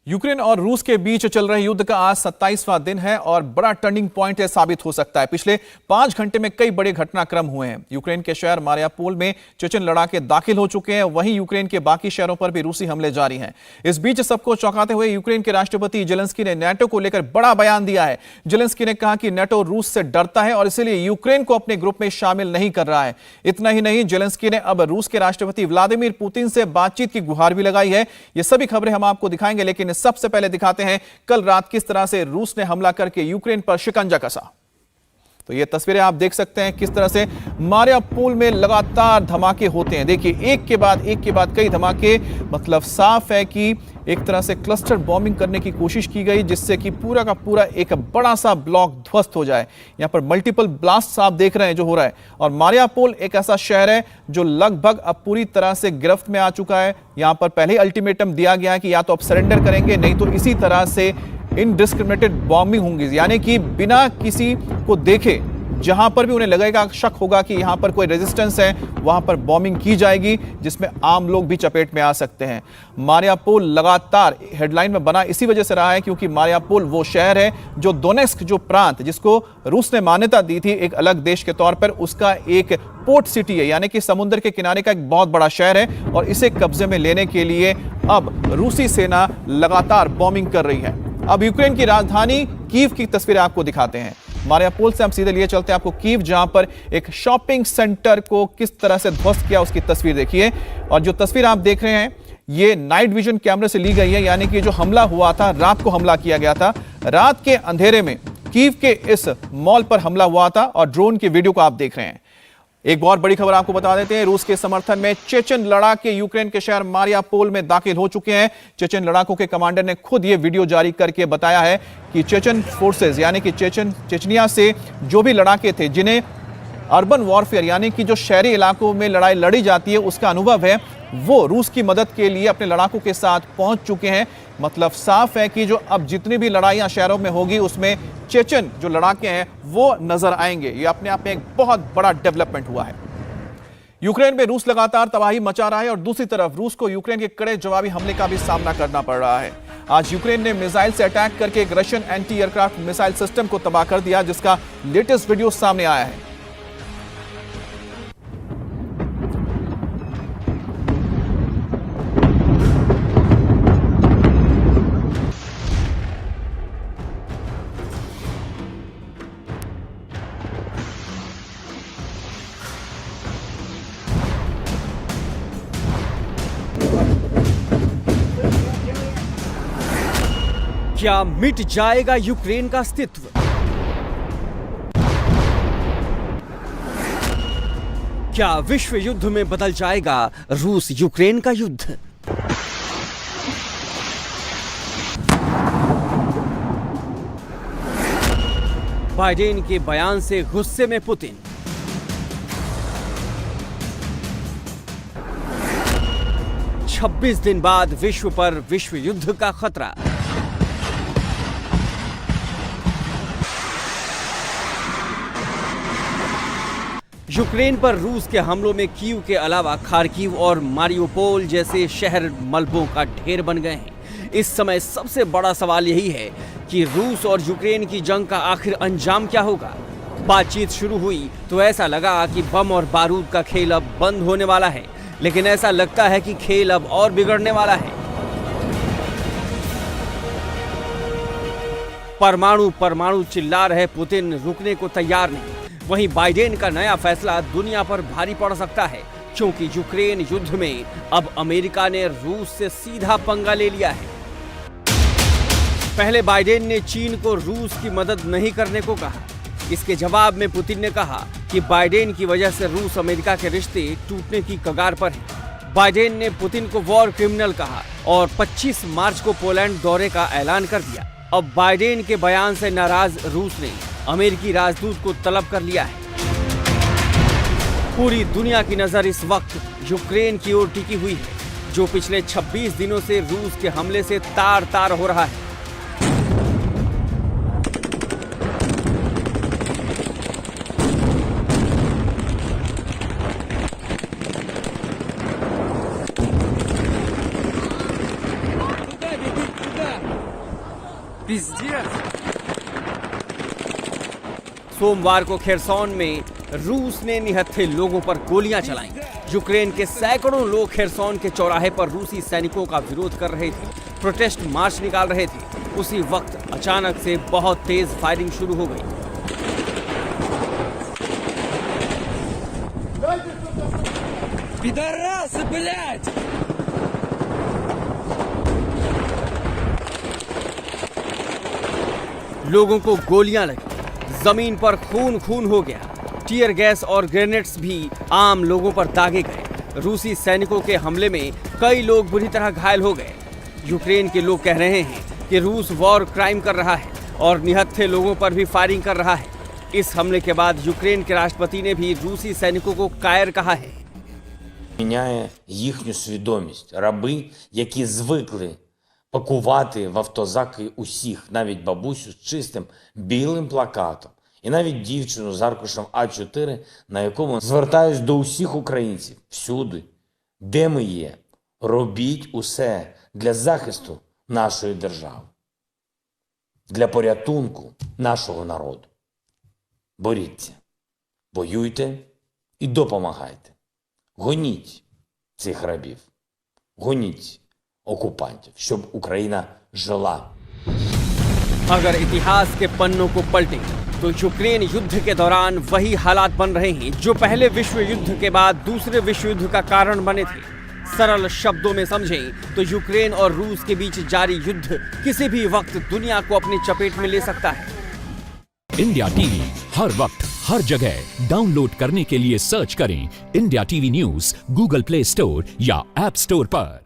Ukraine और रूस के बीच चल रहे युद्ध का आज 27वां दिन है और बड़ा टर्निंग पॉइंट साबित हो सकता है। पिछले 5 घंटे में कई बड़े घटनाक्रम हुए हैं। यूक्रेन के शहर मारियापोल में चेचन लड़ाके दाखिल हो चुके हैं, वहीं यूक्रेन के बाकी शहरों पर भी रूसी हमले जारी हैं। इस बीच सबको चौंकाते हुए यूक्रेन के राष्ट्रपति जेलेंस्की ने नाटो को लेकर बड़ा बयान दिया है। जेलेंस्की ने कहा कि नाटो रूस से डरता है और इसलिए यूक्रेन को अपने ग्रुप में शामिल नहीं कर रहा है। इतना ही नहीं, जेलेंस्की ने अब रूस के राष्ट्रपति व्लादिमीर पुतिन से बातचीत की गुहार भी लगाई है। ये सभी खबरें हम आपको दिखाएंगे, लेकिन सबसे पहले दिखाते हैं कल रात किस तरह से रूस ने हमला करके यूक्रेन पर शिकंजा कसा। तो ये तस्वीरें आप देख सकते हैं किस तरह से मारियापोल में लगातार धमाके होते हैं। देखिए, एक के बाद कई धमाके। मतलब साफ है कि एक तरह से क्लस्टर बॉम्बिंग करने की कोशिश की गई, जिससे कि पूरा का पूरा एक बड़ा सा ब्लॉक ध्वस्त हो जाए। यहां पर मल्टीपल ब्लास्ट आप देख रहे हैं जो हो रहा है। और मारियापोल एक ऐसा शहर है जो लगभग अब पूरी तरह से गिरफ्त में आ चुका है। यहां पर पहले ही अल्टीमेटम दिया गया है कि या तो आप सरेंडर करेंगे, नहीं तो इसी तरह से इनडिस्क्रिमिनेटेड बॉम्बिंग होंगी, यानी कि बिना किसी को देखे जहां पर भी उन्हें लगेगा, शक होगा कि यहां पर कोई रेजिस्टेंस है, वहां पर बॉम्बिंग की जाएगी, जिसमें आम लोग भी चपेट में आ सकते हैं। मारियापोल लगातार हेडलाइन में बना इसी वजह से रहा है क्योंकि मारियापोल वो शहर है जो दोनेस्क जो प्रांत जिसको रूस ने मान्यता दी थी एक अलग देश के तौर पर, उसका एक पोर्ट सिटी है, यानी कि समुद्र के किनारे का एक बहुत बड़ा शहर है। और इसे कब्जे में लेने के लिए अब रूसी सेना लगातार बॉम्बिंग कर रही है। अब यूक्रेन की राजधानी कीव की तस्वीरें आपको दिखाते हैं। मारियापोल से हम सीधे लिए चलते हैं आपको कीव, जहां पर एक शॉपिंग सेंटर को किस तरह से ध्वस्त किया उसकी तस्वीर देखिए। और जो तस्वीर आप देख रहे हैं ये नाइट विजन कैमरे से ली गई है, यानी कि जो हमला हुआ था, रात को हमला किया गया था। रात के अंधेरे में कीव के इस मॉल पर हमला हुआ था और ड्रोन की वीडियो को आप देख रहे हैं। एक बहुत बड़ी खबर आपको बता देते हैं, रूस के समर्थन में चेचन लड़ाके यूक्रेन के शहर मारियापोल में दाखिल हो चुके हैं। चेचन लड़ाकों के कमांडर ने खुद ये वीडियो जारी करके बताया है कि चेचन फोर्सेस, यानी कि चेचनिया से जो भी लड़ाके थे, जिन्हें अर्बन वॉरफेयर यानी कि जो शहरी इलाकों में लड़ाई लड़ी जाती है उसका अनुभव है, वो रूस की मदद के लिए अपने लड़ाकों के साथ पहुंच चुके हैं। मतलब साफ है कि जो अब जितनी भी लड़ाइयां शहरों में होगी उसमें चेचन जो लड़ाके हैं वो नजर आएंगे। ये अपने आप में एक बहुत बड़ा डेवलपमेंट हुआ है। यूक्रेन में रूस लगातार तबाही मचा रहा है और दूसरी तरफ रूस को यूक्रेन के कड़े जवाबी हमले का भी सामना करना पड़ रहा है। आज यूक्रेन ने मिसाइल से अटैक करके एक Russian anti aircraft missile system को तबाह कर दिया, जिसका लेटेस्ट वीडियो सामने आया है। क्या मिट जाएगा यूक्रेन का अस्तित्व? क्या विश्व युद्ध में बदल जाएगा रूस यूक्रेन का युद्ध? बाइडेन के बयान से गुस्से में पुतिन। छब्बीस दिन बाद विश्व पर विश्व युद्ध का खतरा। यूक्रेन पर रूस के हमलों में कीव के अलावा खार्किव और मारियोपोल जैसे शहर मलबों का ढेर बन गए हैं। इस समय सबसे बड़ा सवाल यही है कि रूस और यूक्रेन की जंग का आखिर अंजाम क्या होगा। बातचीत शुरू हुई तो ऐसा लगा कि बम और बारूद का खेल अब बंद होने वाला है, लेकिन ऐसा लगता है कि खेल अब और बिगड़ने वाला है। परमाणु चिल्ला रहे पुतिन रुकने को तैयार नहीं। वहीं बाइडेन का नया फैसला दुनिया पर भारी पड़ सकता है, क्योंकि यूक्रेन युद्ध में अब अमेरिका ने रूस से सीधा पंगा ले लिया है। पहले बाइडेन ने चीन को रूस की मदद नहीं करने को कहा। इसके जवाब में पुतिन ने कहा कि बाइडेन की वजह से रूस अमेरिका के रिश्ते टूटने की कगार पर है। बाइडेन ने पुतिन को वॉर क्रिमिनल कहा और 25 मार्च को पोलैंड दौरे का ऐलान कर दिया। अब बाइडेन के बयान से नाराज रूस ने अमेरिकी राजदूत को तलब कर लिया है। पूरी दुनिया की नजर इस वक्त यूक्रेन की ओर टिकी हुई है, जो पिछले 26 दिनों से रूस के हमले से तार तार हो रहा है। Пиздец. सोमवार को खेरसौन में रूस ने निहत्थे लोगों पर गोलियां चलाईं। यूक्रेन के सैकड़ों लोग खेरसौन के चौराहे पर रूसी सैनिकों का विरोध कर रहे थे, प्रोटेस्ट मार्च निकाल रहे थे। उसी वक्त अचानक से बहुत तेज फायरिंग शुरू हो गई। Пидорасы, блядь! लोगों को गोलियां लगी, जमीन पर खून खून हो गया। टीयर गैस और ग्रेनेड्स भी आम लोगों पर दागे गए। रूसी सैनिकों के हमले में कई लोग बुरी तरह घायल हो गए। यूक्रेन के लोग कह रहे हैं कि रूस वॉर क्राइम कर रहा है और निहत्थे लोगों पर भी फायरिंग कर रहा है। इस हमले के बाद यूक्रेन के राष्ट्रपति ने भी रूसी सैनिकों को कायर कहा है। Міняє їхню свідомість. Раби, які звикли пакувати в автозаки усіх, навіть бабусю з чистим білим плакатом, і навіть дівчину з аркушем А4, на якому звертаюсь до усіх українців всюди, де ми є, робіть усе для захисту нашої держави, для порятунку нашого народу. Боріться, воюйте і допомагайте. Гоніть цих рабів, гоніть окупантів, щоб Україна жила. अगर इतिहास के पन्नों को पलटे तो यूक्रेन युद्ध के दौरान वही हालात बन रहे हैं जो पहले विश्व युद्ध के बाद दूसरे विश्व युद्ध का कारण बने थे। सरल शब्दों में समझें तो यूक्रेन और रूस के बीच जारी युद्ध किसी भी वक्त दुनिया को अपनी चपेट में ले सकता है। इंडिया टीवी हर वक्त हर जगह डाउनलोड करने के लिए सर्च करें India TV news Google play store या ऐप स्टोर पर।